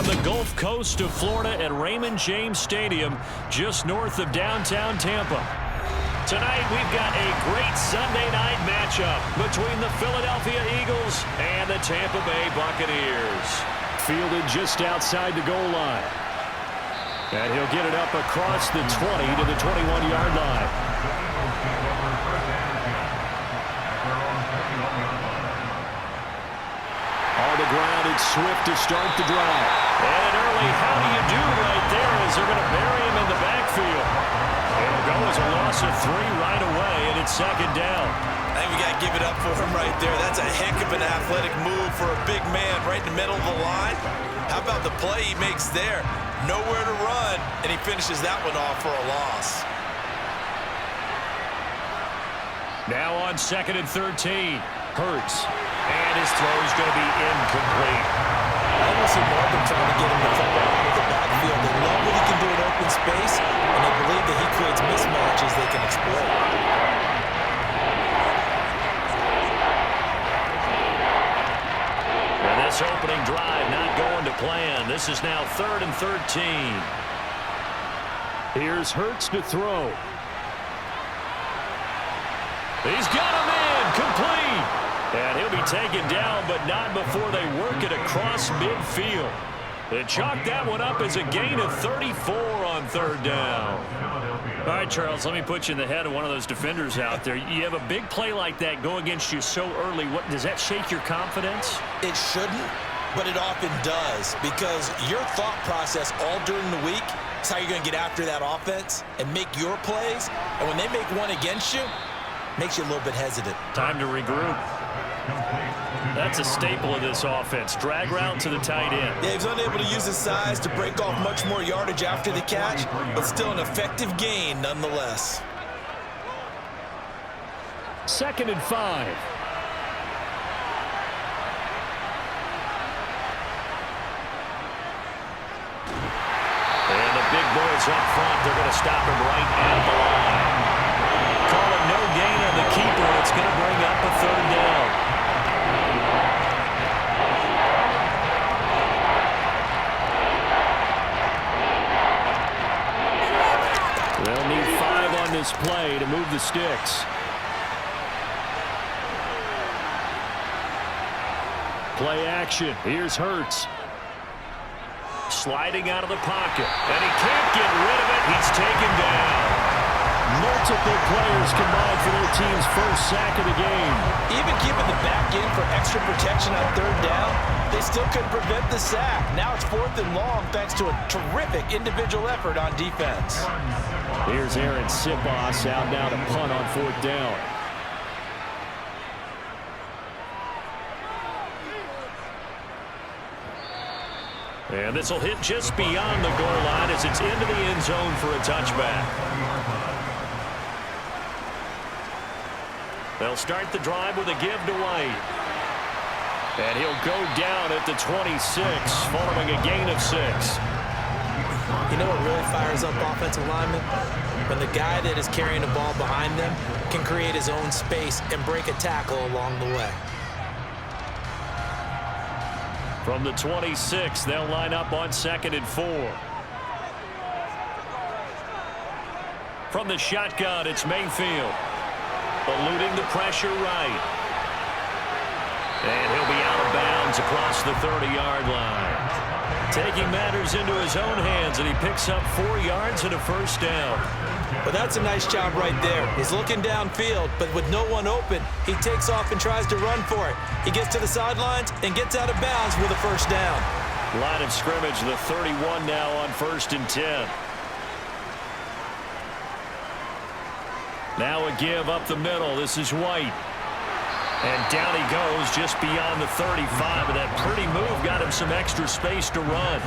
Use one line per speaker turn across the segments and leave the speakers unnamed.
from the Gulf Coast of Florida at Raymond James Stadium, just north of downtown Tampa. Tonight, we've got a great Sunday night matchup between the Philadelphia Eagles and the Tampa Bay Buccaneers. Fielded just outside the goal line. And he'll get it up across the 20 to the 21-yard line. On the ground, it's Swift to start the drive. And an early how do you do right there as they're going to bury him in the backfield. It'll go as a loss of 3 right away, and it's second down.
I think we got to give it up for him right there. That's a heck of an athletic move for a big man right in the middle of the line. How about the play he makes there? Nowhere to run, and he finishes that one off for a loss.
Now on 2nd and 13, Hurts. And his throw is going to be incomplete.
I almost see Marvin trying to get him the football out of the backfield. They love what he can do in open space, and they believe that he creates mismatches they can exploit.
And this opening drive not going to plan. This is now 3rd and 13. Here's Hurts to throw. He's got him in, complete. And he'll be taken down, but not before they work it across midfield. They chalk that one up as a gain of 34 on 3rd down. All right, Charles, let me put you in the head of one of those defenders out there. You have a big play like that go against you so early. What does that shake your confidence?
It shouldn't, but it often does, because your thought process all during the week is how you're going to get after that offense and make your plays. And when they make one against you, makes you a little bit hesitant.
Time to regroup. That's a staple of this offense. Drag route to the tight end.
Yeah, he's unable to use his size to break off much more yardage after the catch, but still an effective gain nonetheless.
2nd and 5. And the big boys up front, they're going to stop him right at the line. Call it no gain on the keeper. It's going to bring up a 3rd down. They'll need 5 on this play to move the sticks. Play action. Here's Hurts. Sliding out of the pocket. And he can't get rid of it. He's taken down. Multiple players combined for their team's first sack of the game.
Even keeping the back in for extra protection on 3rd down, they still couldn't prevent the sack. Now it's 4th and long thanks to a terrific individual effort on defense.
Here's Aaron Sipos out now to punt on 4th down. And this will hit just beyond the goal line as it's into the end zone for a touchback. They'll start the drive with a give to White. And he'll go down at the 26, following a gain of 6.
You know what really fires up offensive linemen? When the guy that is carrying the ball behind them can create his own space and break a tackle along the way.
From the 26, they'll line up on 2nd and 4. From the shotgun, it's Mayfield. Eluding the pressure right. And he'll be out of bounds across the 30-yard line. Taking matters into his own hands, and he picks up 4 yards and a 1st down.
Well, that's a nice job right there. He's looking downfield, but with no one open, he takes off and tries to run for it. He gets to the sidelines and gets out of bounds with a 1st down.
Line of scrimmage, the 31 now on 1st and 10. Now a give up the middle. This is White. And down he goes just beyond the 35, and that pretty move got him some extra space to run.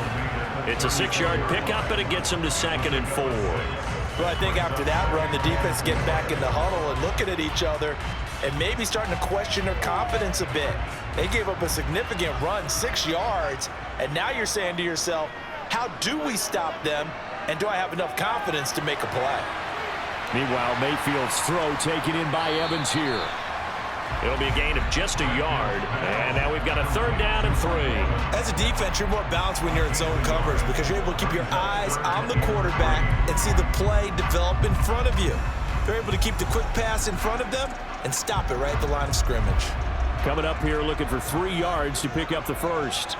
It's a 6-yard pickup, and it gets him to 2nd and 4.
Well, I think after that run, the defense get back in the huddle and looking at each other and maybe starting to question their confidence a bit. They gave up a significant run, 6 yards, and now you're saying to yourself, how do we stop them, and do I have enough confidence to make a play?
Meanwhile, Mayfield's throw taken in by Evans here. It'll be a gain of just a yard. And now we've got a 3rd down and 3.
As a defense, you're more balanced when you're in zone coverage because you're able to keep your eyes on the quarterback and see the play develop in front of you. They're able to keep the quick pass in front of them and stop it right at the line of scrimmage.
Coming up here looking for 3 yards to pick up the first.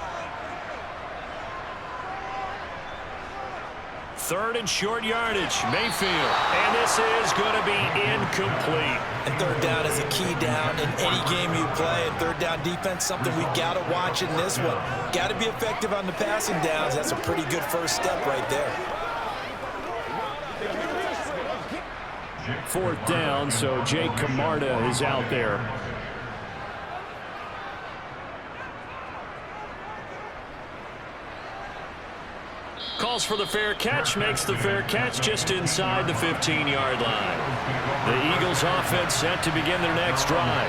3rd and short yardage, Mayfield. And this is going to be incomplete.
And 3rd down is a key down in any game you play. And 3rd down defense, something we've got to watch in this one. Got to be effective on the passing downs. That's a pretty good first step right there.
4th down, so Jake Camarda is out there. Calls for the fair catch, makes the fair catch just inside the 15-yard line. The Eagles offense set to begin their next drive.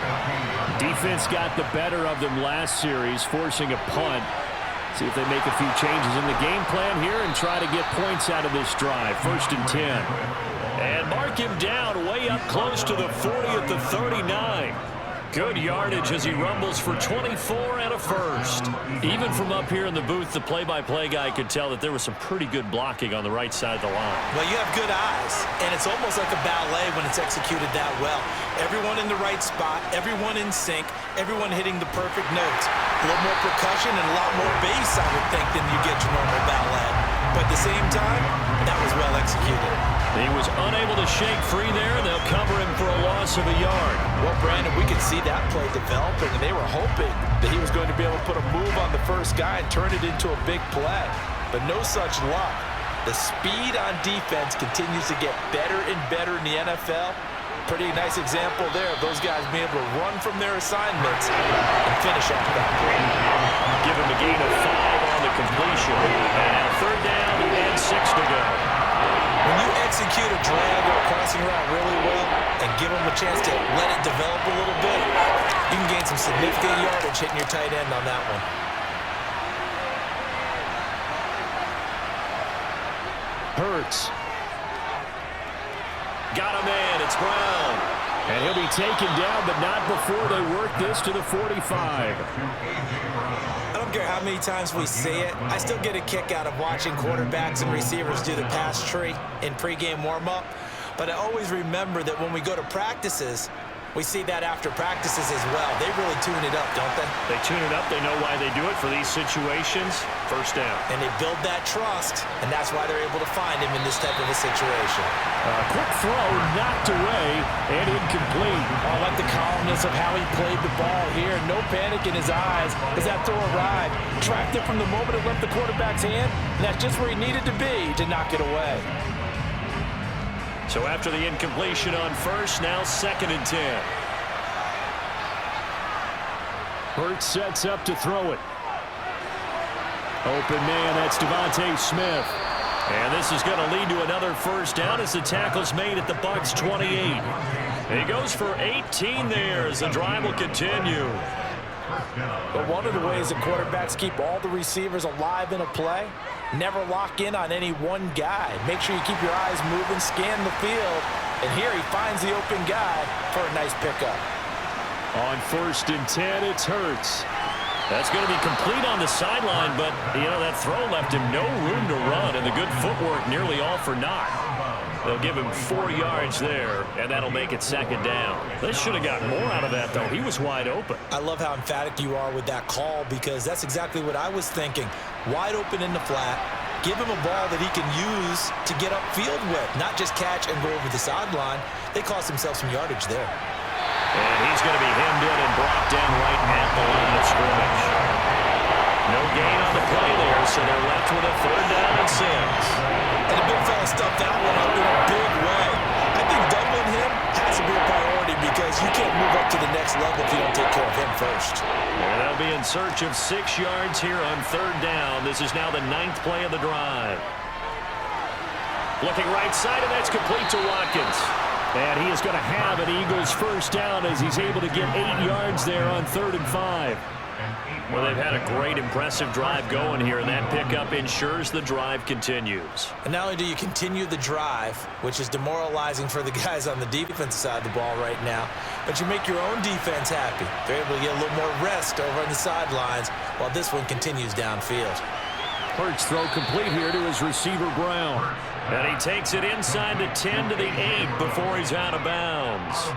Defense got the better of them last series, forcing a punt. See if they make a few changes in the game plan here and try to get points out of this drive. 1st and 10. And mark him down way up close to the 40 at the 39. Good yardage as he rumbles for 24 and a first. Even from up here in the booth, the play-by-play guy could tell that there was some pretty good blocking on the right side of the line.
Well, you have good eyes, and it's almost like a ballet when it's executed that well. Everyone in the right spot, everyone in sync, everyone hitting the perfect notes. A little more percussion and a lot more bass, I would think, than you get your normal ballet. But at the same time, that was well executed.
He was unable to shake free there. They'll cover him for a loss of a yard.
Well, Brandon, we could see that play developing, and they were hoping that he was going to be able to put a move on the first guy and turn it into a big play. But no such luck. The speed on defense continues to get better and better in the NFL. Pretty nice example there of those guys being able to run from their assignments and finish off that play.
Give him a gain of 5 on the completion. And 3rd down and 6 to go.
When you execute a drag or a crossing route really well and give them a chance to let it develop a little bit, you can gain some significant yardage hitting your tight end on that one.
Hurts. Got a man. It's Brown. And he'll be taken down, but not before they work this to the 45.
I don't care how many times we see it. I still get a kick out of watching quarterbacks and receivers do the pass tree in pregame warm-up. But I always remember that when we go to practices, we see that after practices as well. They really tune it up, don't they?
They tune it up. They know why they do it for these situations. 1st down.
And they build that trust, and that's why they're able to find him in this type of a situation.
Quick throw, knocked away, and incomplete.
I like the calmness of how he played the ball here. No panic in his eyes as that throw arrived. Tracked it from the moment it left the quarterback's hand, and that's just where he needed to be to knock it away.
So after the incompletion on 1st, now 2nd and 10. Hurts sets up to throw it. Open man, that's Devontae Smith. And this is going to lead to another 1st down as the tackle's made at the Bucs 28. He goes for 18 there as the drive will continue.
But one of the ways that quarterbacks keep all the receivers alive in a play, never lock in on any one guy. Make sure you keep your eyes moving, scan the field, and here he finds the open guy for a nice pickup.
On 1st and 10, it's Hurts. That's going to be complete on the sideline, but, you know, that throw left him no room to run, and the good footwork nearly all for naught. They'll give him 4 yards there, and that'll make it 2nd down. They should have gotten more out of that, though. He was wide open.
I love how emphatic you are with that call because that's exactly what I was thinking. Wide open in the flat. Give him a ball that he can use to get upfield with, not just catch and go over the sideline. They cost themselves some yardage there.
And he's going to be hemmed in and brought down right at the line of scrimmage. No gain on the play there, so they're left with a 3rd down and 6.
And the big fella stuffed that one up in a big way. I think doubling him has to be a priority because you can't move up to the next level if you don't take care of him first.
And they'll be in search of 6 yards here on 3rd down. This is now the 9th play of the drive. Looking right side, and that's complete to Watkins. And he is going to have an Eagles first down as he's able to get 8 yards there on 3rd and 5. Well, they've had a great, impressive drive going here, and that pickup ensures the drive continues.
And not only do you continue the drive, which is demoralizing for the guys on the defensive side of the ball right now, but you make your own defense happy. They're able to get a little more rest over on the sidelines while this one continues downfield.
Hurts throw complete here to his receiver, Brown. And he takes it inside the 10 to the 8 before he's out of bounds.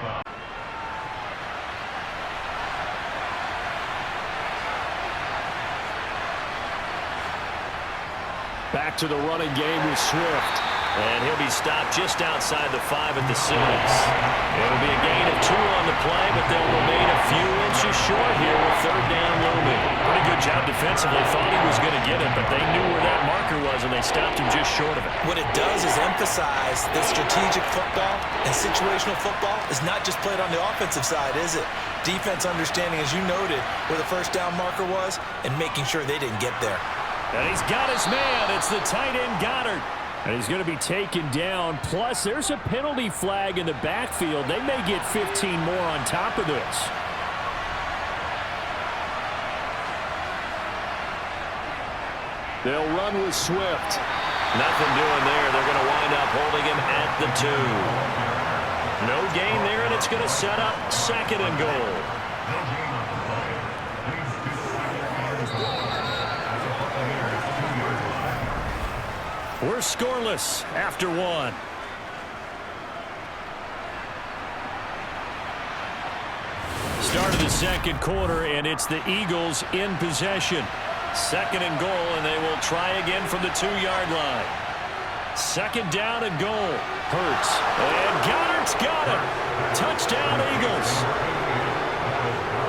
Back to the running game with Swift. And he'll be stopped just outside the 5 at the 6. It'll be a gain of 2 on the play, but they'll remain a few inches short here with 3rd down looming. Pretty good job defensively. Thought he was going to get it, but they knew where that marker was, and they stopped him just short of it.
What it does is emphasize that strategic football and situational football is not just played on the offensive side, is it? Defense understanding, as you noted, where the first down marker was and making sure they didn't get there.
And he's got his man. It's the tight end, Goddard. And he's going to be taken down. Plus, there's a penalty flag in the backfield. They may get 15 more on top of this. They'll run with Swift. Nothing doing there. They're going to wind up holding him at the 2. No gain there, and it's going to set up 2nd and goal. We're scoreless after 1. Start of the 2nd quarter, and it's the Eagles in possession. 2nd and goal, and they will try again from the 2-yard line. 2nd down and goal. Hurts. And Goddard's got it. Touchdown, Eagles.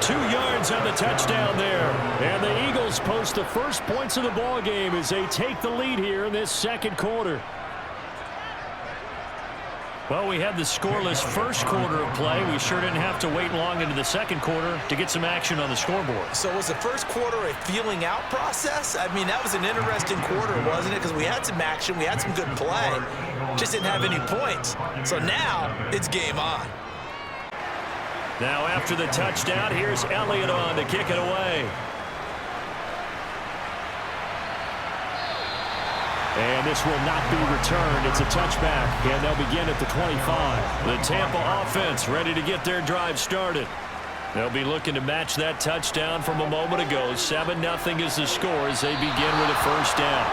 2 yards on the touchdown there. And the Eagles post the first points of the ball game as they take the lead here in this 2nd quarter. Well, we had the scoreless first quarter of play. We sure didn't have to wait long into the 2nd quarter to get some action on the scoreboard.
So was the first quarter a feeling out process? I mean, that was an interesting quarter, wasn't it? Because we had some action, we had some good play, just didn't have any points. So now it's game on.
Now after the touchdown, here's Elliott on to kick it away. And this will not be returned. It's a touchback, and they'll begin at the 25. The Tampa offense ready to get their drive started. They'll be looking to match that touchdown from a moment ago. 7-0 is the score as they begin with a first down.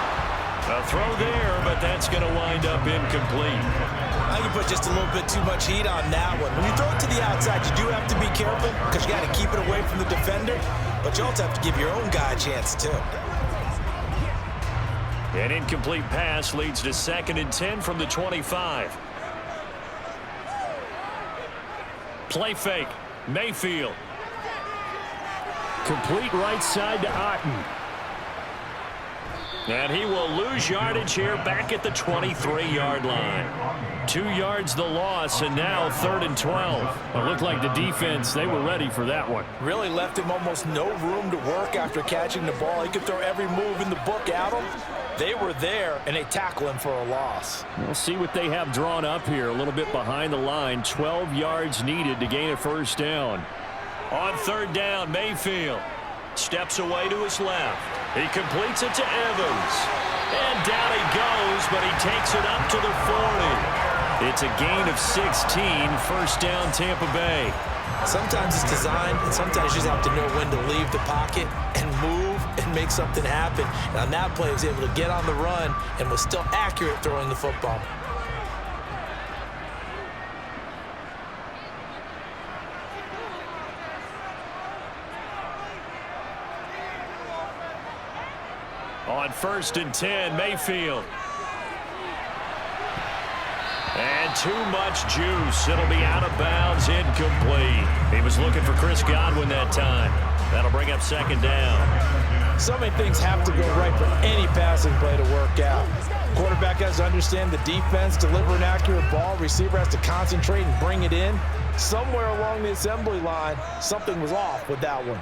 A throw there, but that's going to wind up incomplete.
I think you put just a little bit too much heat on that one. When you throw it to the outside, you do have to be careful because you got to keep it away from the defender, but you also have to give your own guy a chance too.
An incomplete pass leads to 2nd and 10 from the 25. Play fake. Mayfield. Complete right side to Otten. And he will lose yardage here back at the 23-yard line. 2 yards the loss, and now 3rd and 12. It looked like the defense, they were ready for that one.
Really left him almost no room to work after catching the ball. He could throw every move in the book at him. They were there, and they tackle him for a loss.
We'll see what they have drawn up here. A little bit behind the line. 12 yards needed to gain a first down. On 3rd down, Mayfield steps away to his left. He completes it to Evans. And down he goes, but he takes it up to the 40. It's a gain of 16. First down, Tampa Bay.
Sometimes it's designed, and sometimes you just have to know when to leave the pocket and move and make something happen. And on that play, he was able to get on the run and was still accurate throwing the football.
On 1st and 10, Mayfield. And too much juice. It'll be out of bounds, incomplete. He was looking for Chris Godwin that time. That'll bring up 2nd down.
So many things have to go right for any passing play to work out. Quarterback has to understand the defense, deliver an accurate ball. Receiver has to concentrate and bring it in. Somewhere along the assembly line, something was off with that one.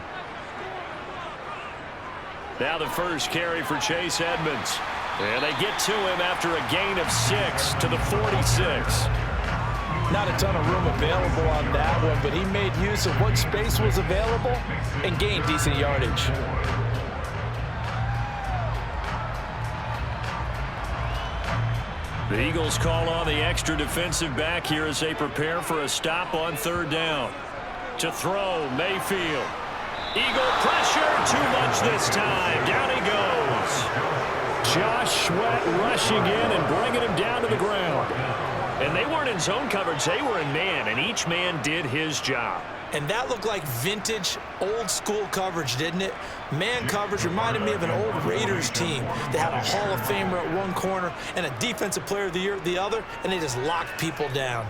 Now the first carry for Chase Edmonds. And they get to him after a gain of 6 to the 46.
Not a ton of room available on that one, but he made use of what space was available and gained decent yardage.
The Eagles call on the extra defensive back here as they prepare for a stop on third down. To throw, Mayfield. Eagle pressure, too much this time. Down he goes. Josh Sweat rushing in and bringing him down to the ground. And they weren't in zone coverage, they were in man, and each man did his job.
And that looked like vintage, old-school coverage, didn't it? Man coverage reminded me of an old Raiders team. They had a Hall of Famer at one corner and a Defensive Player of the Year at the other, and they just locked people down.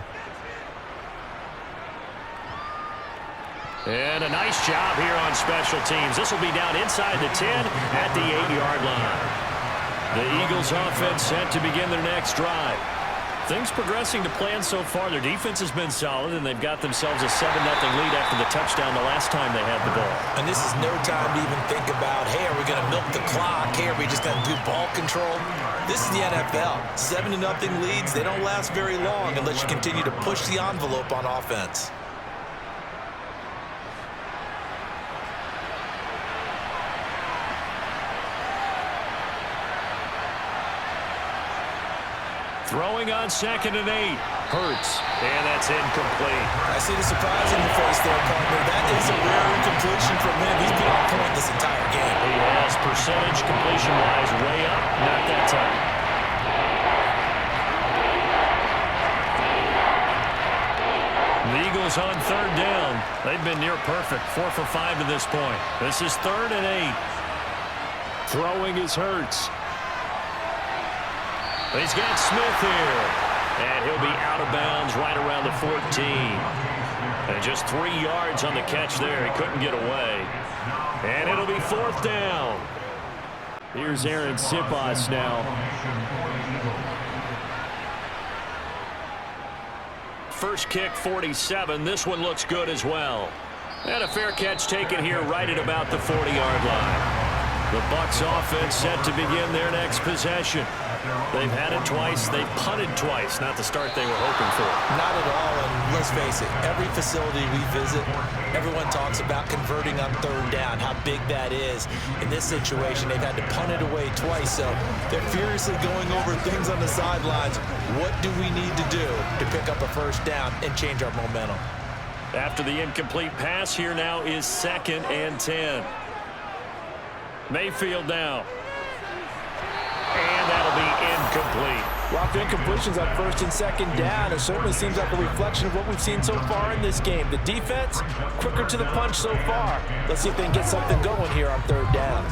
And a nice job here on special teams. This will be down inside the 10 at the 8-yard line. The Eagles offense set to begin their next drive. Things progressing to plan so far. Their defense has been solid, and they've got themselves a 7-0 lead after the touchdown the last time they had the ball.
And this is no time to even think about, hey, are we going to milk the clock? Hey, are we just going to do ball control? This is the NFL. 7-0 leads, they don't last very long unless you continue to push the envelope on offense.
Throwing on 2nd and 8. Hurts. And that's incomplete.
I see the surprise in your face there, partner. That is a rare incompletion from him. He's been on point this entire game.
He has percentage completion-wise way up. Not that time. The Eagles on third down. They've been near perfect. 4 for 5 to this point. This is 3rd and 8. Throwing is Hurts. He's got Smith here, and he'll be out of bounds right around the 14. And just 3 yards on the catch there. He couldn't get away. And it'll be 4th down. Here's Aaron Sipas now. First kick, 47. This one looks good as well. And a fair catch taken here right at about the 40-yard line. The Bucs offense set to begin their next possession. They've had it twice. They've punted twice. Not the start they were hoping for.
Not at all, and let's face it, every facility we visit, everyone talks about converting on third down, how big that is. In this situation, they've had to punt it away twice, so they're furiously going over things on the sidelines. What do we need to do to pick up a first down and change our momentum?
After the incomplete pass, here now is 2nd and 10. Mayfield now. And that'll be incomplete.
Lots of incompletions on 1st and 2nd down. It certainly seems like a reflection of what we've seen so far in this game. The defense, quicker to the punch so far. Let's see if they can get something going here on 3rd down.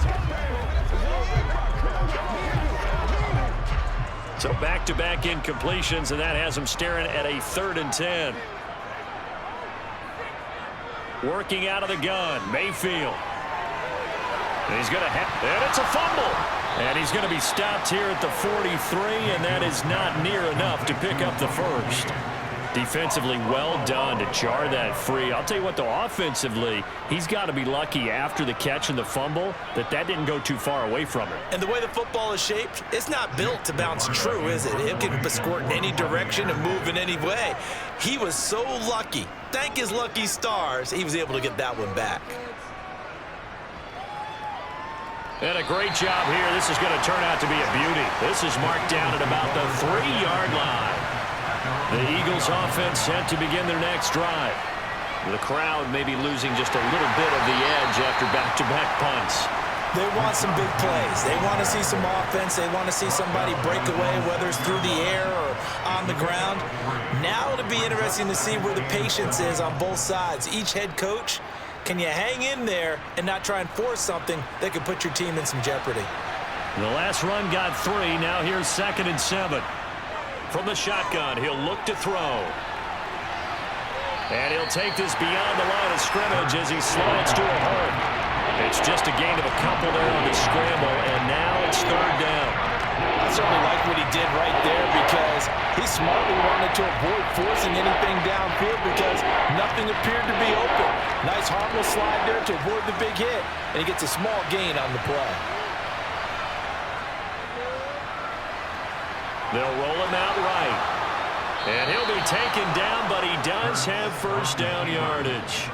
So back-to-back incompletions, and that has them staring at a 3rd and 10. Working out of the gun, Mayfield. And he's going to and it's a fumble. And he's going to be stopped here at the 43, and that is not near enough to pick up the first. Defensively, well done to jar that free. I'll tell you what, though, offensively, he's got to be lucky after the catch and the fumble that didn't go too far away from him.
And the way the football is shaped, it's not built to bounce true, is it? It can squirt in any direction and move in any way. He was so lucky. Thank his lucky stars, he was able to get that one back.
And a great job here. This is going to turn out to be a beauty. This is marked down at about the 3-yard line. The Eagles offense set to begin their next drive. The crowd may be losing just a little bit of the edge after back-to-back punts.
They want some big plays. They want to see some offense. They want to see somebody break away, whether it's through the air or on the ground. Now it'll be interesting to see where the patience is on both sides. Each head coach, can you hang in there and not try and force something that could put your team in some jeopardy?
The last run got 3. Now here's 2nd and 7. From the shotgun, he'll look to throw. And he'll take this beyond the line of scrimmage as he slides to a hole. It's just a gain of a couple there on the scramble, and now it's 3rd down.
I certainly like what he did right there because he smartly wanted to avoid forcing anything downfield because nothing appeared to be open. Nice harmless slide there to avoid the big hit, and he gets a small gain on the play.
They'll roll him out right. And he'll be taken down, but he does have first down yardage.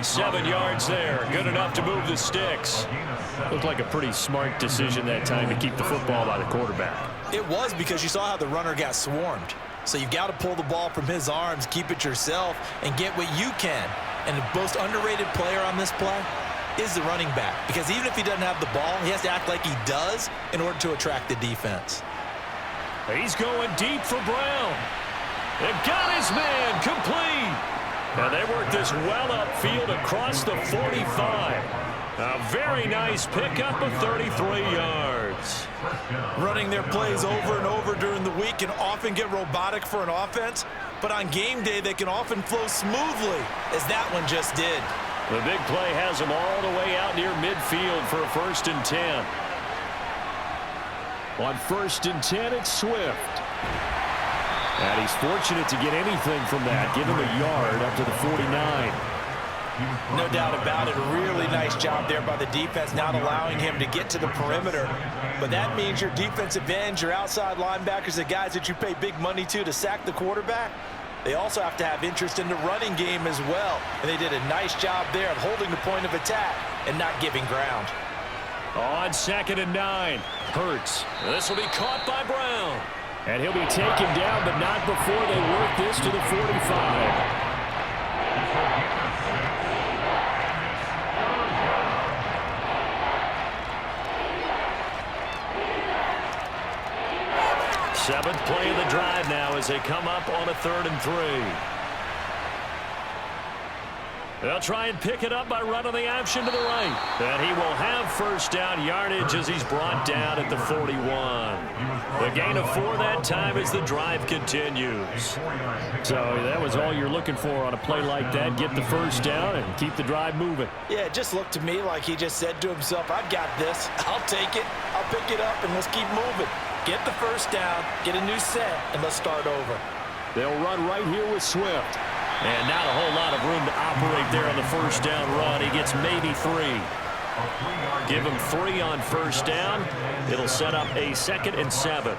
7 yards there. Good enough to move the sticks. Looked like a pretty smart decision that time to keep the football by the quarterback.
It was, because you saw how the runner got swarmed. So you've got to pull the ball from his arms, keep it yourself, and get what you can. And the most underrated player on this play is the running back. Because even if he doesn't have the ball, he has to act like he does in order to attract the defense.
He's going deep for Brown. And got his man complete. And they work this well upfield across the 45. A very nice pickup of 33 yards.
Running their plays over and over during the week can often get robotic for an offense, but on game day they can often flow smoothly, as that one just did.
The big play has him all the way out near midfield for a 1st and 10. On 1st and 10, it's Swift. And he's fortunate to get anything from that. Give him a yard up to the 49.
No doubt about it. Really nice job there by the defense, not allowing him to get to the perimeter. But that means your defensive ends, your outside linebackers, the guys that you pay big money to sack the quarterback, they also have to have interest in the running game as well. And they did a nice job there of holding the point of attack and not giving ground.
On 2nd and 9, Hurts. This will be caught by Brown. And he'll be taken down, but not before they work this to the 45. Seventh play of the drive now as they come up on a 3rd and 3. They'll try and pick it up by running the option to the right. And he will have first down yardage as he's brought down at the 41. The gain of 4 that time as the drive continues. So that was all you're looking for on a play like that. Get the first down and keep the drive moving.
Yeah, it just looked to me like he just said to himself, I've got this. I'll take it. I'll pick it up, and let's keep moving. Get the first down, get a new set, and let's start over.
They'll run right here with Swift. And not a whole lot of room to operate there on the first down run. He gets maybe 3. Give him 3 on first down. It'll set up a 2nd and 7.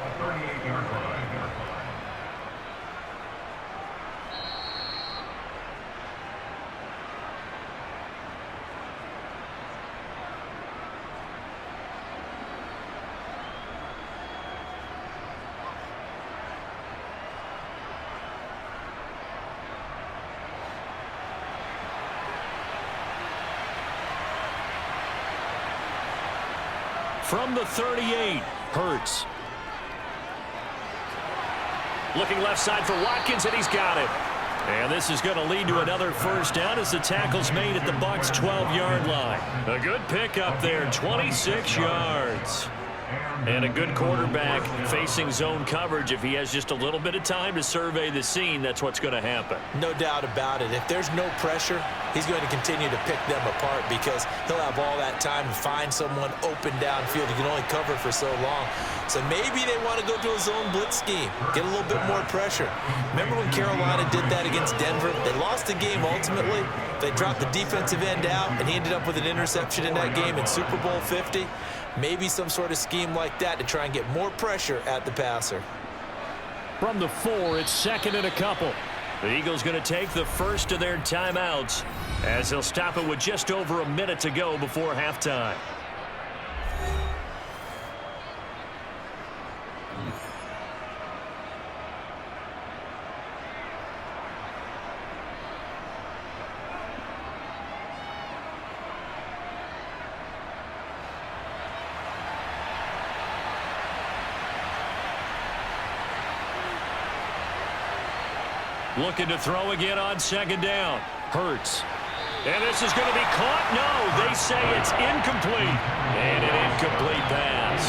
From the 38, Hurts. Looking left side for Watkins, and he's got it. And this is going to lead to another first down as the tackle's made at the Bucs' 12-yard line. A good pickup there, 26 yards. And a good quarterback facing zone coverage. If he has just a little bit of time to survey the scene, that's what's going to happen.
No doubt about it. If there's no pressure, he's going to continue to pick them apart because he'll have all that time to find someone open downfield. He can only cover for so long. So maybe they want to go to a zone blitz scheme, get a little bit more pressure. Remember when Carolina did that against Denver? They lost the game ultimately. They dropped the defensive end out, and he ended up with an interception in that game in Super Bowl 50. Maybe some sort of scheme like that to try and get more pressure at the passer.
From the 4, it's 2nd and a couple. The Eagles going to take the first of their timeouts as he'll stop it with just over a minute to go before halftime. Looking to throw again on 2nd down. Hurts. And this is going to be caught. No, they say it's incomplete. And an incomplete pass.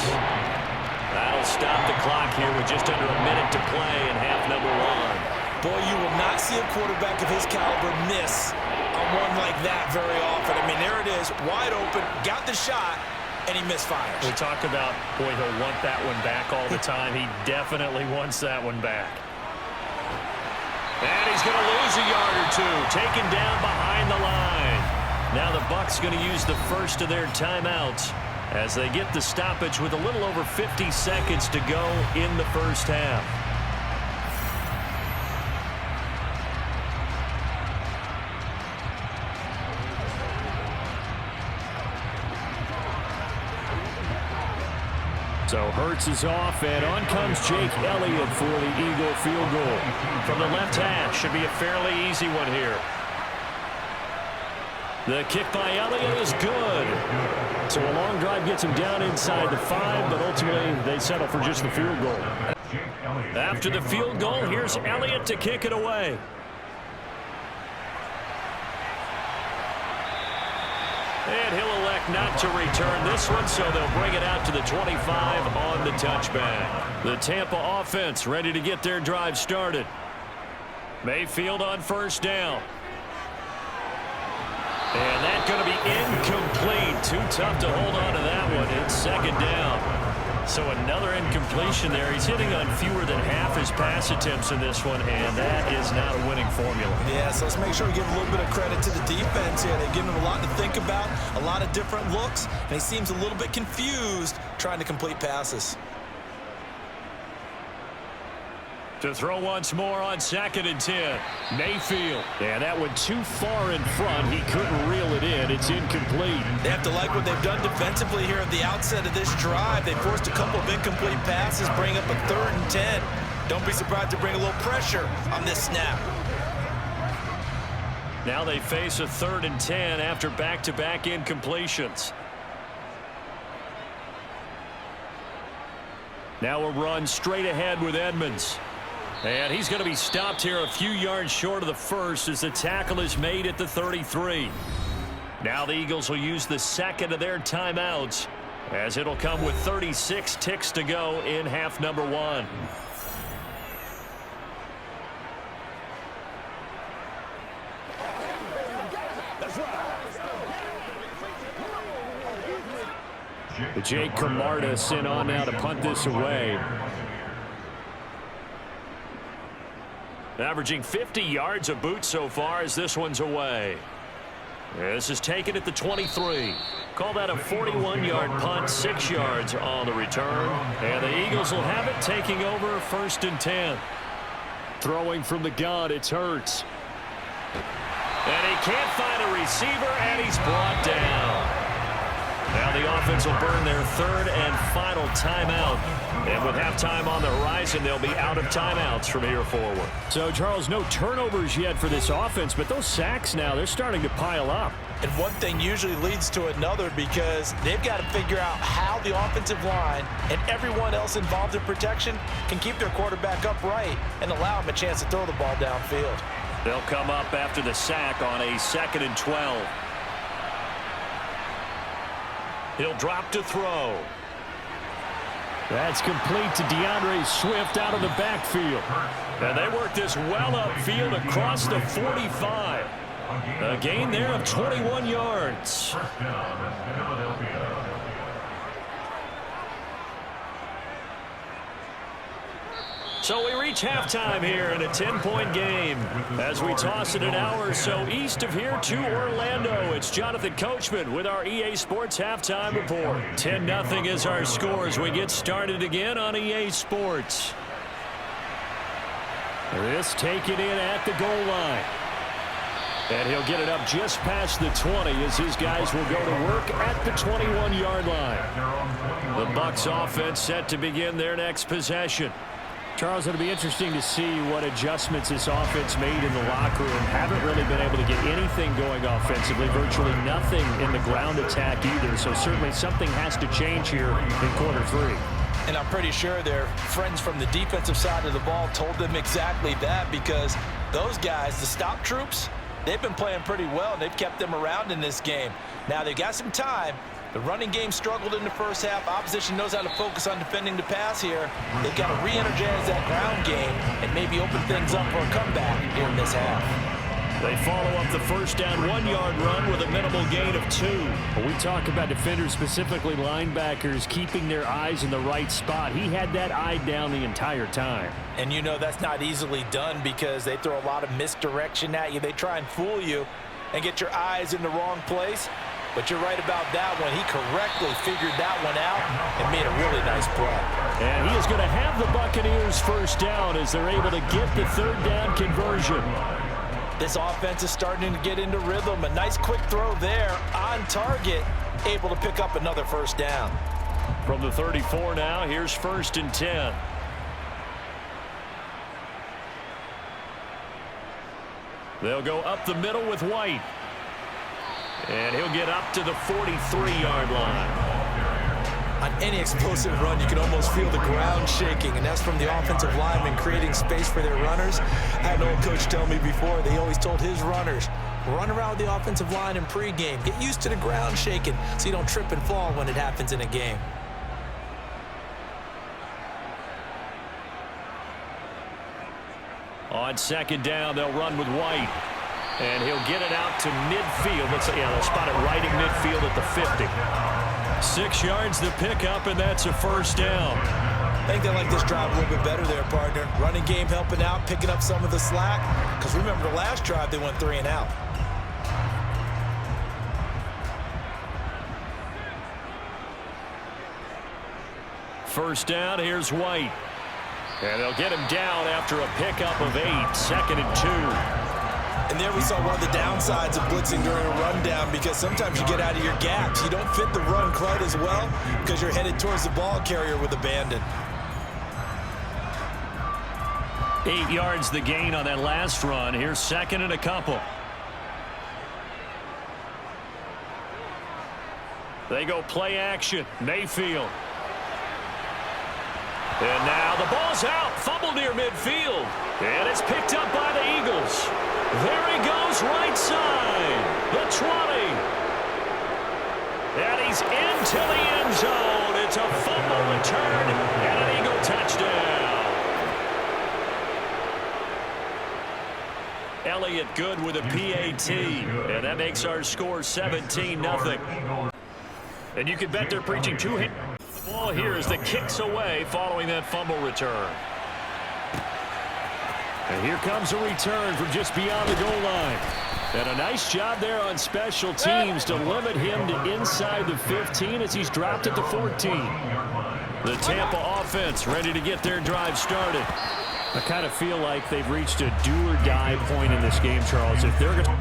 That'll stop the clock here with just under a minute to play in half number 1.
Boy, you will not see a quarterback of his caliber miss on one like that very often. I mean, there it is, wide open, got the shot, and he misfires.
We talk about, boy, he'll want that one back all the time. He definitely wants that one back. And he's going to lose a yard or 2, taken down behind the line. Now the Bucs going to use the first of their timeouts as they get the stoppage with a little over 50 seconds to go in the first half. So Hurts is off, and on comes Jake Elliott for the Eagle field goal. From the left hash, should be a fairly easy one here. The kick by Elliott is good. So a long drive gets him down inside the 5, but ultimately they settle for just the field goal. After the field goal, here's Elliott to kick it away. And he'll elect not to return this one, so they'll bring it out to the 25 on the touchback. The Tampa offense ready to get their drive started. Mayfield on first down. And that's going to be incomplete. Too tough to hold on to that one. It's second down. So another incompletion there. He's hitting on fewer than half his pass attempts in this one, and that is not a winning formula.
Yeah, so let's make sure we give a little bit of credit to the defense here. They've given him a lot to think about, a lot of different looks, and he seems a little bit confused trying to complete passes.
To throw once more on 2nd and 10. Mayfield. And that went too far in front. He couldn't reel it in. It's incomplete.
They have to like what they've done defensively here at the outset of this drive. They forced a couple of incomplete passes, bring up a 3rd and 10. Don't be surprised to bring a little pressure on this snap.
Now they face a 3rd and 10 after back-to-back incompletions. Now a run straight ahead with Edmonds. And he's going to be stopped here a few yards short of the first as the tackle is made at the 33. Now the Eagles will use the second of their timeouts as it'll come with 36 ticks to go in half number 1. Jake Camarda in on now to punt this away. Averaging 50 yards a boot so far as this one's away. This is taken at the 23. Call that a 41-yard punt, 6 yards on the return. And the Eagles will have it taking over 1st and 10. Throwing from the gun, it's Hurts. And he can't find a receiver, and he's brought down. Now the offense will burn their 3rd and final timeout. And with halftime on the horizon, they'll be out of timeouts from here forward. So, Charles, no turnovers yet for this offense, but those sacks now, they're starting to pile up.
And one thing usually leads to another because they've got to figure out how the offensive line and everyone else involved in protection can keep their quarterback upright and allow him a chance to throw the ball downfield.
They'll come up after the sack on a 2nd and 12. He'll drop to throw. That's complete to DeAndre Swift out of the backfield. And they work this well upfield across the 45. A gain there of 21 yards. So we reach halftime here in a 10-point game. As we toss it an hour or so east of here to Orlando, it's Jonathan Coachman with our EA Sports Halftime Report. 10-0 is our score as we get started again on EA Sports. This taken in at the goal line. And he'll get it up just past the 20 as his guys will go to work at the 21-yard line. The Bucs offense set to begin their next possession. Charles, it'll be interesting to see what adjustments this offense made in the locker room. Haven't really been able to get anything going offensively, virtually nothing in the ground attack either. So certainly something has to change here in quarter 3.
And I'm pretty sure their friends from the defensive side of the ball told them exactly that because those guys, the stop troops, they've been playing pretty well. They've kept them around in this game. Now they've got some time. The running game struggled in the first half. Opposition knows how to focus on defending the pass here. They've got to re-energize that ground game and maybe open things up for a comeback here in this half.
They follow up the first down 1-yard run with a minimal gain of 2. When we talk about defenders, specifically linebackers, keeping their eyes in the right spot, he had that eye down the entire time.
And you know that's not easily done because they throw a lot of misdirection at you. They try and fool you and get your eyes in the wrong place. But you're right about that one. He correctly figured that one out and made a really nice play.
And he is going to have the Buccaneers first down as they're able to get the 3rd down conversion.
This offense is starting to get into rhythm. A nice quick throw there on target, able to pick up another first down.
From the 34 now, here's 1st and 10. They'll go up the middle with White. And he'll get up to the 43-yard line.
On any explosive run, you can almost feel the ground shaking, and that's from the offensive linemen creating space for their runners. I had an old coach tell me before, they always told his runners, run around the offensive line in pregame. Get used to the ground shaking so you don't trip and fall when it happens in a game.
On 2nd down, they'll run with White. And he'll get it out to midfield. Looks like, they'll spot it right in midfield at the 50. 6 yards the pickup, and that's a 1st down.
I think they like this drive a little bit better there, partner. Running game helping out, picking up some of the slack. Because remember, the last drive, they went 3 and out.
First down, here's White. And they'll get him down after a pickup of 8, 2nd and 2.
And there we saw one of the downsides of blitzing during a rundown, because sometimes you get out of your gaps. You don't fit the run quite as well because you're headed towards the ball carrier with abandon.
8 yards the gain on that last run. Here's 2nd and a couple. They go play action. Mayfield. And now the ball's out. Fumble near midfield. And it's picked up by the Eagles. There he goes, right side. The 20. And he's into the end zone. It's a fumble return and an Eagle touchdown. Elliott good with a PAT. And that makes our score 17-0. And you can bet they're preaching two-hand. The ball here as the kicks away following that fumble return. And here comes a return from just beyond the goal line. And a nice job there on special teams to limit him to inside the 15 as he's dropped at the 14. The Tampa offense ready to get their drive started. I kind of feel like they've reached a do-or-die point in this game, Charles. If they're going to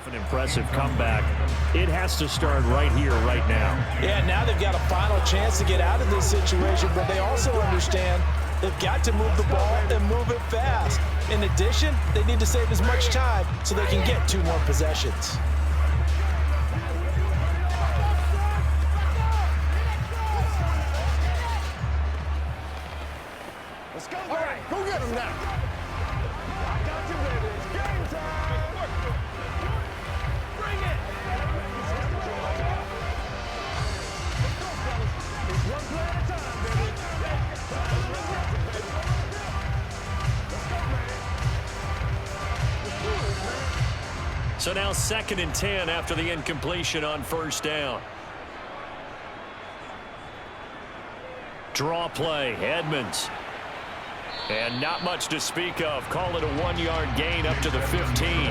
an impressive comeback, it has to start right here, right now.
Yeah, now they've got a final chance to get out of this situation, but they also understand they've got to move the ball and move it fast. In addition, they need to save as much time so they can get 2 more possessions.
Let's go. All right, go get him now. I got you, baby. It's game time. Bring it. Let's go, fellas. It's one play at a time, baby. Let's go, man.
So now 2nd and 10 after the incompletion on 1st down. Draw play, Edmonds. And not much to speak of. Call it a 1-yard gain up to the 15.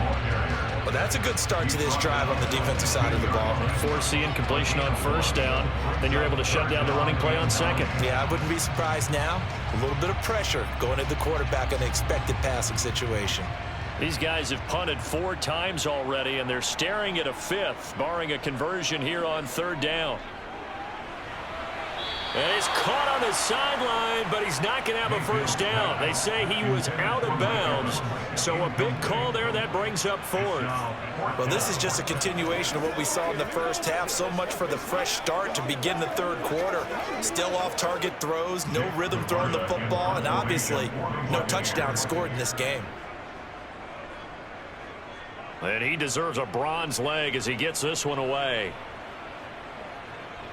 Well, that's a good start to this drive on the defensive side of the ball.
Force the incompletion on 1st down. Then you're able to shut down the running play on 2nd.
Yeah, I wouldn't be surprised now. A little bit of pressure going at the quarterback in an expected passing situation.
These guys have punted 4 times already, and they're staring at a 5th, barring a conversion here on 3rd down. And he's caught on the sideline, but he's not going to have a 1st down. They say he was out of bounds, so a big call there that brings up 4th.
Well, this is just a continuation of what we saw in the first half. So much for the fresh start to begin the 3rd quarter. Still off-target throws, no rhythm throwing the football, and obviously no touchdown scored in this game.
And he deserves a bronze leg as he gets this one away.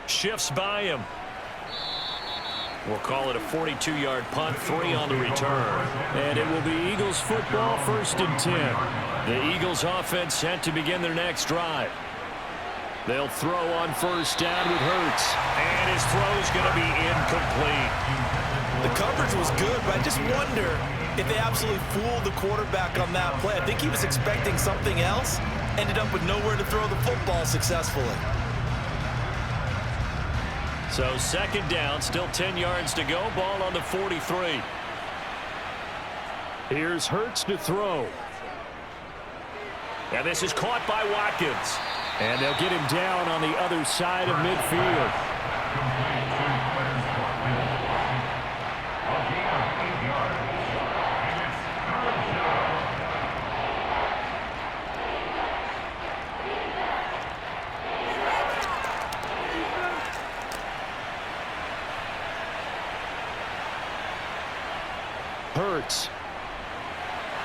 Shifts by him. We'll call it a 42-yard punt, 3 on the return. And it will be Eagles football, 1st and 10. The Eagles offense set to begin their next drive. They'll throw on 1st down with Hurts. And his throw's going to be incomplete.
The coverage was good, but I just wonder if they absolutely fooled the quarterback on that play. I think he was expecting something else. Ended up with nowhere to throw the football successfully.
So 2nd down, still 10 yards to go. Ball on the 43. Here's Hurts to throw. And this is caught by Watkins. And they'll get him down on the other side of midfield. Hurts.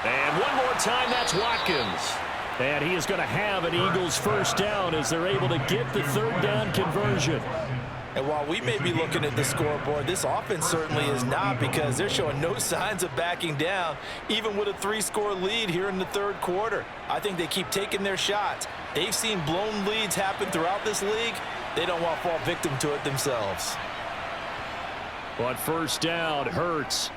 And one more time, that's Watkins. And he is going to have an Eagles first down as they're able to get the third down conversion.
And while we may be looking at the scoreboard, this offense certainly is not, because they're showing no signs of backing down, even with a 3-score lead here in the third quarter. I think they keep taking their shots. They've seen blown leads happen throughout this league. They don't want to fall victim to it themselves.
But first down, Hurts.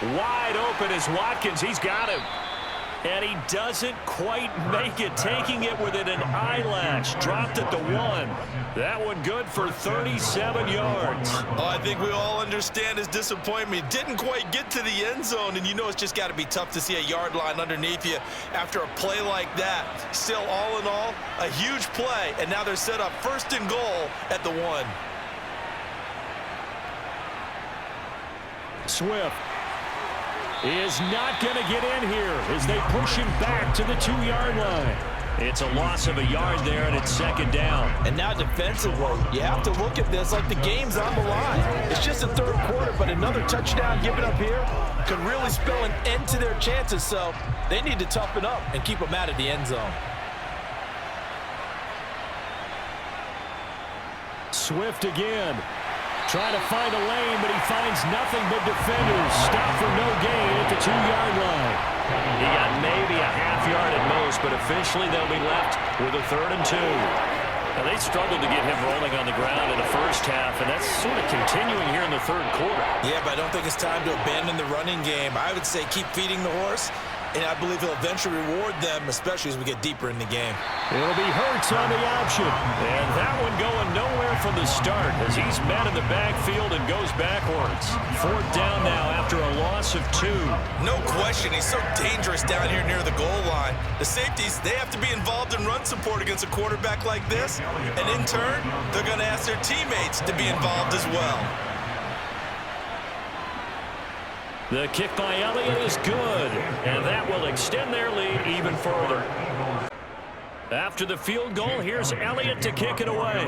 Wide open is Watkins. He's got him. And he doesn't quite make it, taking it within an eyelash. Dropped at the 1. That one good for 37 yards.
Oh, I think we all understand his disappointment. Didn't quite get to the end zone, and you know it's just got to be tough to see a yard line underneath you after a play like that. Still, all in all, a huge play, and now they're set up first and goal at the 1.
Swift is not going to get in here as they push him back to the 2-yard line. It's a loss of a yard there, and it's second down.
And now defensively, you have to look at this like the game's on the line. It's just the third quarter, but another touchdown given up here could really spell an end to their chances, so they need to toughen up and keep them out of the end zone.
Swift again. Trying to find a lane, but he finds nothing but defenders. Stop for no gain at the 2-yard line. He got maybe a half yard at most, but officially they'll be left with a 3rd and 2. Now, they struggled to get him rolling on the ground in the first half, and that's sort of continuing here in the third quarter.
Yeah, but I don't think it's time to abandon the running game. I would say keep feeding the horse, and I believe he'll eventually reward them, especially as we get deeper in the game.
It'll be Hurts on the option. And that one going nowhere from the start as he's met in the backfield and goes backwards. 4th down now after a loss of 2.
No question, he's so dangerous down here near the goal line. The safeties, they have to be involved in run support against a quarterback like this. And in turn, they're going to ask their teammates to be involved as well.
The kick by Elliott is good, and that will extend their lead even further. After the field goal, here's Elliott to kick it away.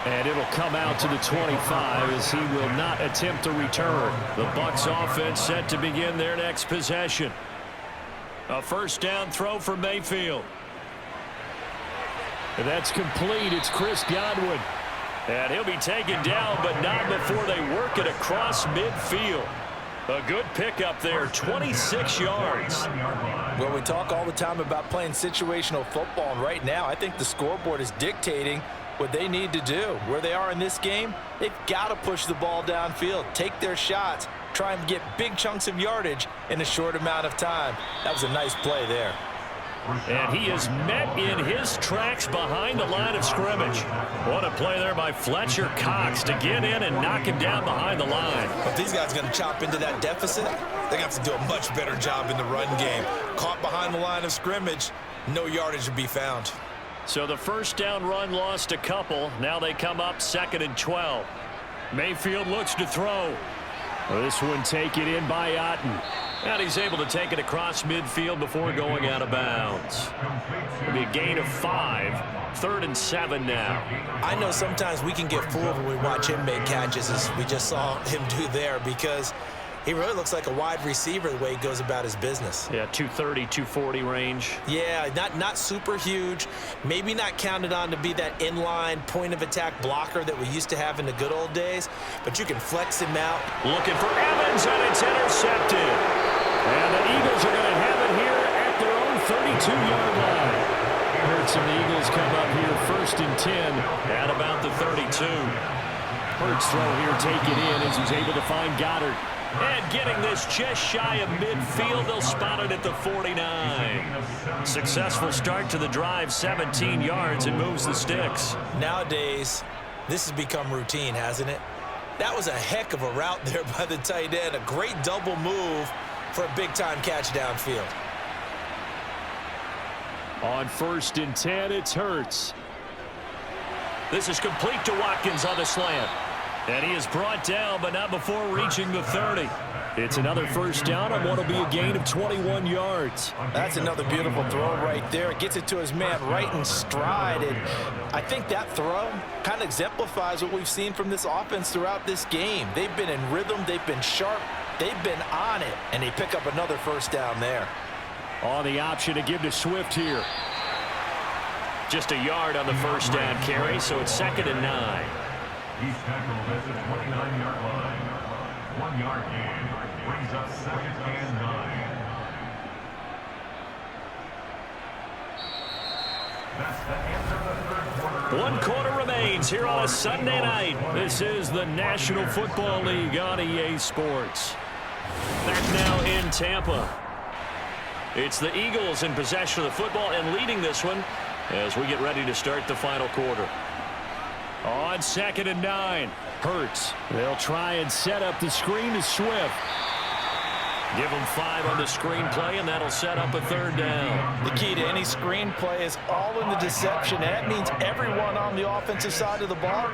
And it'll come out to the 25 as he will not attempt to return. The Bucs offense set to begin their next possession. A first down throw for Mayfield. And that's complete. It's Chris Godwin. And he'll be taken down, but not before they work it across midfield. A good pickup there, 26 yards.
Well, we talk all the time about playing situational football, and right now I think the scoreboard is dictating what they need to do. Where they are in this game, they've got to push the ball downfield, take their shots, try and get big chunks of yardage in a short amount of time. That was a nice play there.
And he is met in his tracks behind the line of scrimmage. What a play there by Fletcher Cox to get in and knock him down behind the line.
If these guys are going to chop into that deficit, they're going to have to do a much better job in the run game. Caught behind the line of scrimmage, no yardage to be found.
So the first down run lost a couple. Now they come up 2nd and 12. Mayfield looks to throw. This one taken in by Otten. And he's able to take it across midfield before going out of bounds. It'll be a gain of 5. 3rd and 7 now.
I know sometimes we can get fooled when we watch him make catches, as we just saw him do there, because he really looks like a wide receiver the way he goes about his business.
Yeah, 230, 240 range.
Yeah, not super huge. Maybe not counted on to be that inline point-of-attack blocker that we used to have in the good old days, but you can flex him out.
Looking for Evans, and it's intercepted. And the Eagles are going to have it here at their own 32-yard line. Hurts and the Eagles come up here 1st and 10 at about the 32. Hurts throw here taken in as he's able to find Goddard. And getting this just shy of midfield, they'll spot it at the 49. Successful start to the drive, 17 yards, and moves the sticks.
Nowadays, this has become routine, hasn't it? That was a heck of a route there by the tight end. A great double move for a big-time catch downfield.
On 1st and 10, it's Hurts. This is complete to Watkins on the slant. And he is brought down, but not before reaching the 30. It's another first down on what will be a gain of 21 yards.
That's another beautiful throw right there. Gets it to his man right in stride. And I think that throw kind of exemplifies what we've seen from this offense throughout this game. They've been in rhythm. They've been sharp. They've been on it. And they pick up another first down there.
On the option to give to Swift here. Just a yard on the first down carry, so it's 2nd and 9.
He's tackled at the 29-yard line. 1 yard gain brings up 2nd and 9. That's the end of the third quarter.
1 quarter remains here on a Sunday night. This is the National Football League on EA Sports. Back now in Tampa. It's the Eagles in possession of the football and leading this one as we get ready to start the final quarter. On 2nd and 9, Hurts. They'll try and set up the screen to Swift. Give them 5 on the screen play, and that'll set up a 3rd down.
The key to any screen play is all in the deception. And that means everyone on the offensive side of the ball,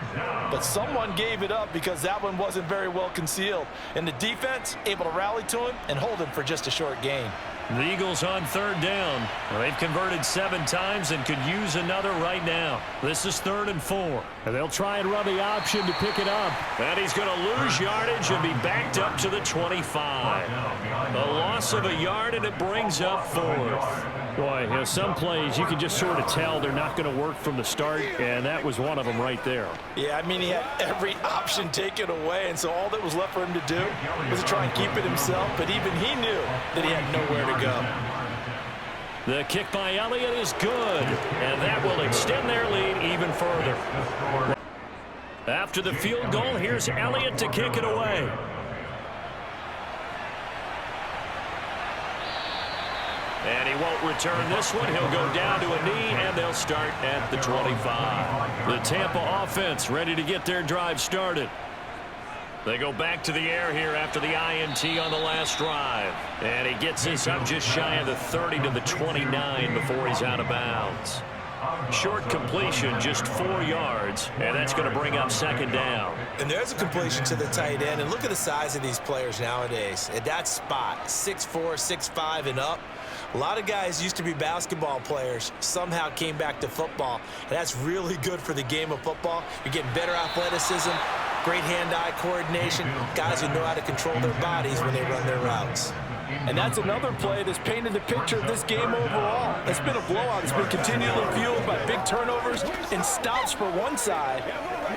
but someone gave it up because that one wasn't very well concealed. And the defense able to rally to him and hold him for just a short gain.
The Eagles on 3rd down. They've converted 7 times and could use another right now. This is 3rd and 4. And they'll try and run the option to pick it up. And he's going to lose yardage and be backed up to the 25. A loss of a yard, and it brings up 4th. Boy, you know, some plays you can just sort of tell they're not going to work from the start, and that was one of them right there.
Yeah, I mean, he had every option taken away, and so all that was left for him to do was to try and keep it himself, but even he knew that he had nowhere to go.
The kick by Elliott is good, and that will extend their lead even further. After the field goal, here's Elliott to kick it away. And he won't return this one. He'll go down to a knee, and they'll start at the 25. The Tampa offense ready to get their drive started. They go back to the air here after the INT on the last drive. And he gets this up just shy of the 30 to the 29 before he's out of bounds. Short completion, just 4 yards, and that's going to bring up 2nd down.
And there's a completion to the tight end, and look at the size of these players nowadays. At that spot, 6'4", 6'5", and up. A lot of guys used to be basketball players, somehow came back to football, and that's really good for the game of football. You're getting better athleticism, great hand-eye coordination, guys who know how to control their bodies when they run their routes. And that's another play that's painted the picture of this game overall. It's been a blowout. It's been continually fueled by big turnovers and stops for one side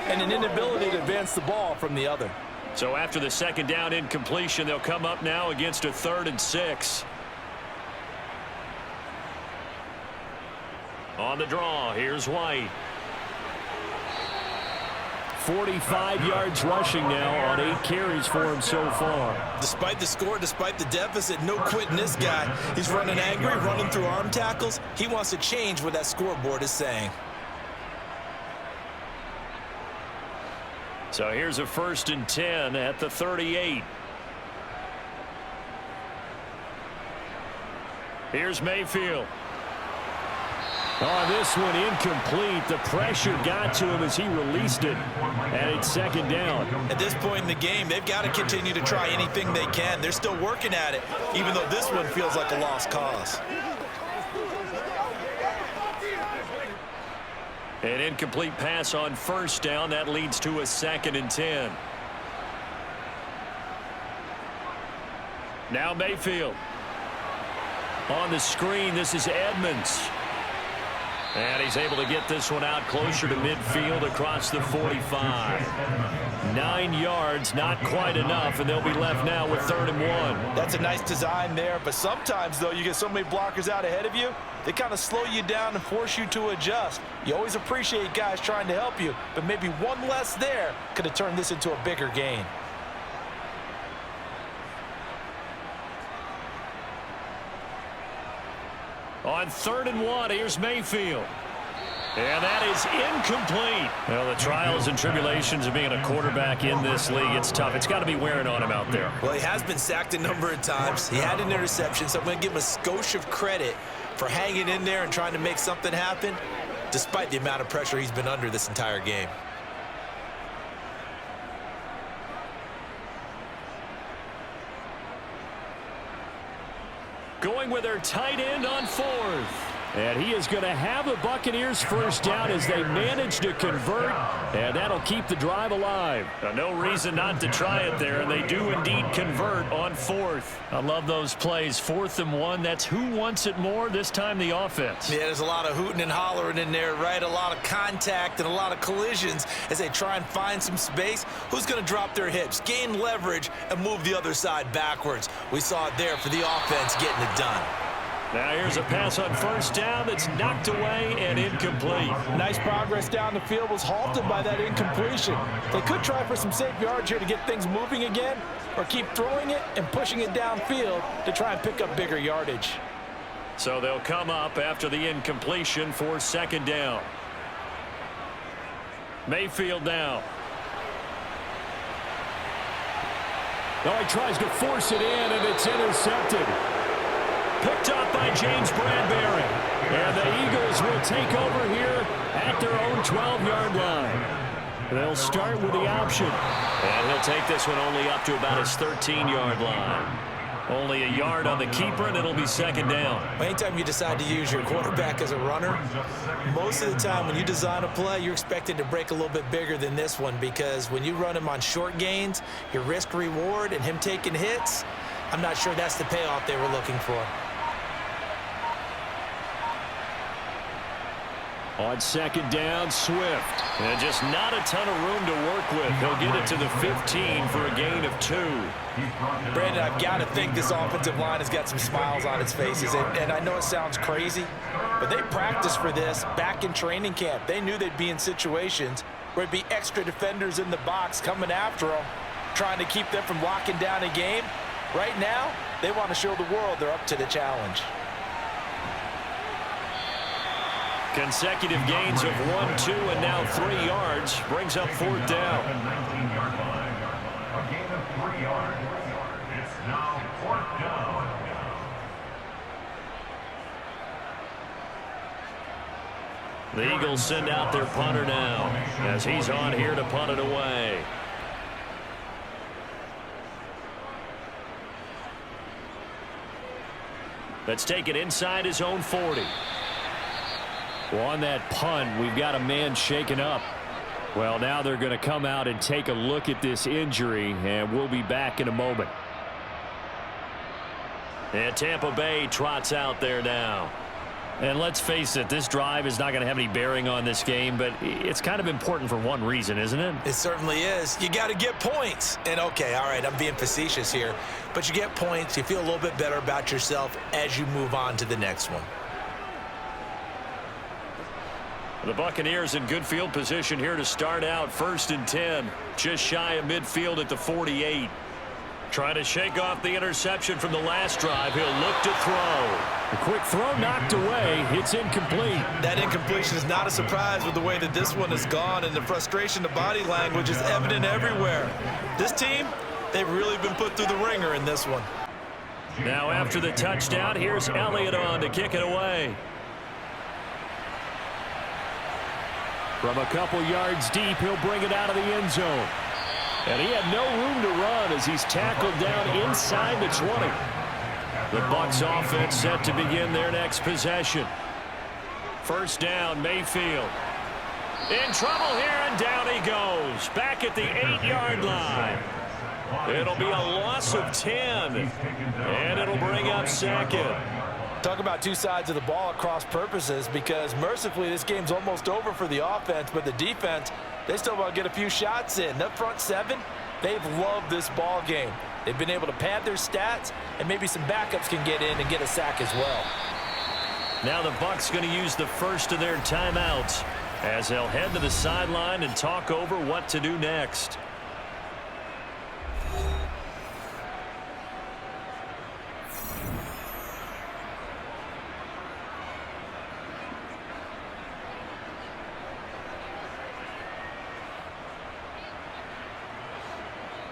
and an inability to advance the ball from the other.
So after the 2nd down incompletion, they'll come up now against a 3rd and 6. On the draw, here's White. 45 yards rushing now on 8 carries for him so far.
Despite the score, despite the deficit, no quitting this guy. He's running angry, running through arm tackles. He wants to change what that scoreboard is saying.
So here's a 1st and 10 at the 38. Here's Mayfield. Oh, this one incomplete. The pressure got to him as he released it, and it's 2nd down.
At this point in the game, they've got to continue to try anything they can. They're still working at it, even though this one feels like a lost cause.
An incomplete pass on 1st down. That leads to a 2nd and 10. Now Mayfield. On the screen, this is Edmonds. And he's able to get this one out closer to midfield across the 45. 9 yards, not quite enough, and they'll be left now with 3rd and 1.
That's a nice design there, but sometimes, though, you get so many blockers out ahead of you, they kind of slow you down and force you to adjust. You always appreciate guys trying to help you, but maybe one less there could have turned this into a bigger gain.
On 3rd and 1, here's Mayfield. And that is incomplete. Well, the trials and tribulations of being a quarterback in this league, it's tough. It's got to be wearing on him out there.
Well, he has been sacked a number of times. He had an interception, so I'm going to give him a skosh of credit for hanging in there and trying to make something happen, despite the amount of pressure he's been under this entire game.
with their tight end on 4th. And he is going to have the Buccaneers first down as they manage to convert, and that'll keep the drive alive. No reason not to try it there, and they do indeed convert on 4th. I love those plays. 4th and 1, that's who wants it more, this time the offense.
Yeah, there's a lot of hooting and hollering in there, right? A lot of contact and a lot of collisions as they try and find some space. Who's going to drop their hips, gain leverage, and move the other side backwards? We saw it there for the offense getting it done.
Now here's a pass on first down that's knocked away and incomplete.
Nice progress down the field, was halted by that incompletion. They could try for some safe yards here to get things moving again, or keep throwing it and pushing it downfield to try and pick up bigger yardage.
So they'll come up after the incompletion for 2nd down. Mayfield now. Now he tries to force it in, and it's intercepted. Picked up by James Bradbury. And the Eagles will take over here at their own 12-yard line. They'll start with the option. And he'll take this one only up to about his 13-yard line. Only a yard on the keeper, and it'll be 2nd down.
Anytime you decide to use your quarterback as a runner, most of the time when you design a play, you're expected to break a little bit bigger than this one, because when you run him on short gains, your risk-reward and him taking hits, I'm not sure that's the payoff they were looking for.
On 2nd down, Swift. And just not a ton of room to work with. He'll get it to the 15 for a gain of 2.
Brandon, I've got to think this offensive line has got some smiles on its faces. And I know it sounds crazy, but they practiced for this back in training camp. They knew they'd be in situations where it'd be extra defenders in the box coming after them, trying to keep them from locking down a game. Right now, they want to show the world they're up to the challenge.
Consecutive gains of 1, 2, and now 3 yards. Brings up 4th down.
19-yard line. A gain of 3 yards. It's now 4th down.
The Eagles send out their punter now as he's on here to punt it away. Let's take it inside his own 40. Well, on that punt, we've got a man shaken up. Well, now they're going to come out and take a look at this injury, and we'll be back in a moment. And Tampa Bay trots out there now. And let's face it, this drive is not going to have any bearing on this game, but it's kind of important for one reason, isn't it?
It certainly is. You got to get points. And, okay, all right, I'm being facetious here, but you get points, you feel a little bit better about yourself as you move on to the next one.
The Buccaneers in good field position here to start out. 1st and 10, just shy of midfield at the 48. Trying to shake off the interception from the last drive. He'll look to throw. A quick throw knocked away. It's incomplete.
That incompletion is not a surprise with the way that this one has gone, and the frustration, the body language is evident everywhere. This team, they've really been put through the ringer in this one.
Now after the touchdown, here's Elliott on to kick it away. From a couple yards deep, he'll bring it out of the end zone. And he had no room to run as he's tackled down inside the 20. The Bucs offense set to begin their next possession. 1st down, Mayfield. In trouble here, and down he goes. Back at the 8-yard line. It'll be a loss of 10. And it'll bring up 2nd.
Talk about two sides of the ball at cross purposes, because mercifully this game's almost over for the offense, but the defense, they still want to get a few shots in. That front 7, they've loved this ball game. They've been able to pad their stats, and maybe some backups can get in and get a sack as well.
Now the Bucs going to use the first of their timeouts as they'll head to the sideline and talk over what to do next.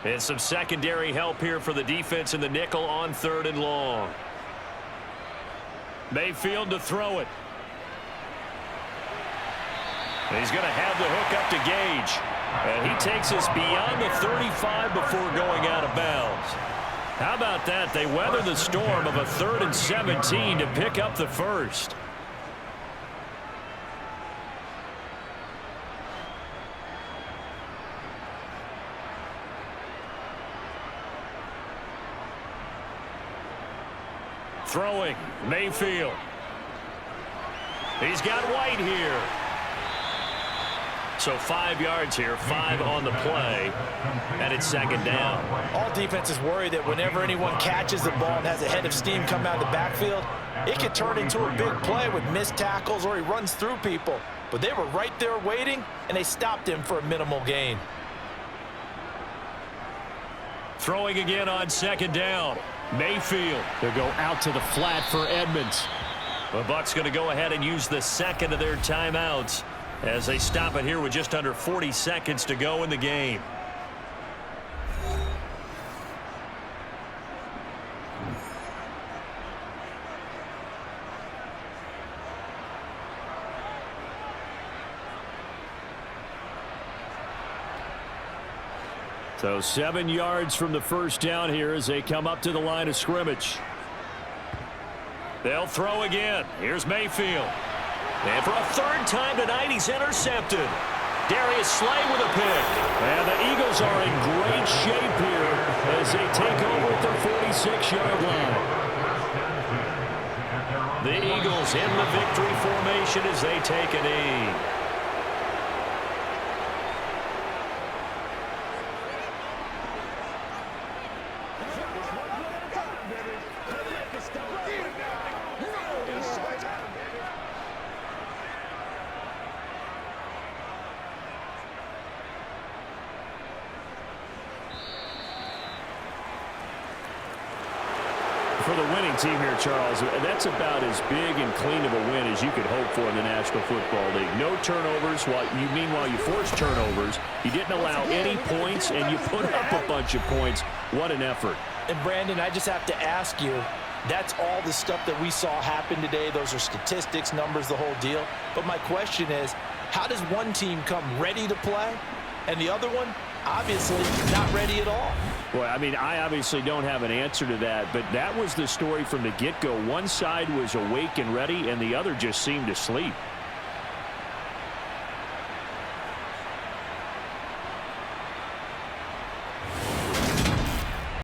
And some secondary help here for the defense in the nickel on 3rd and long. Mayfield to throw it. He's going to have the hook up to Gage. And he takes us beyond the 35 before going out of bounds. How about that? They weather the storm of a 3rd and 17 to pick up the first. Throwing, Mayfield. He's got White here. So 5 yards here, 5 on the play, and it's 2nd down.
All defenses worry that whenever anyone catches the ball and has a head of steam come out of the backfield, it could turn into a big play with missed tackles or he runs through people. But they were right there waiting, and they stopped him for a minimal gain.
Throwing again on 2nd down. Mayfield.
They'll go out to the flat for Edmonds.
The Bucs going to go ahead and use the 2nd of their timeouts as they stop it here with just under 40 seconds to go in the game. So 7 yards from the first down here as they come up to the line of scrimmage. They'll throw again. Here's Mayfield. And for a 3rd time tonight, he's intercepted. Darius Slay with a pick. And the Eagles are in great shape here as they take over at their 46-yard line. The Eagles in the victory formation as they take a knee. For the winning team here, Charles, that's about as big and clean of a win as you could hope for in the National Football League. No turnovers. Meanwhile, you forced turnovers. You didn't allow any points, and you put up a bunch of points. What an effort.
And, Brandon, I just have to ask you, that's all the stuff that we saw happen today. Those are statistics, numbers, the whole deal. But my question is, how does one team come ready to play, and the other one, obviously, not ready at all?
Well, I mean, I obviously don't have an answer to that, but that was the story from the get-go. One side was awake and ready, and the other just seemed to sleep.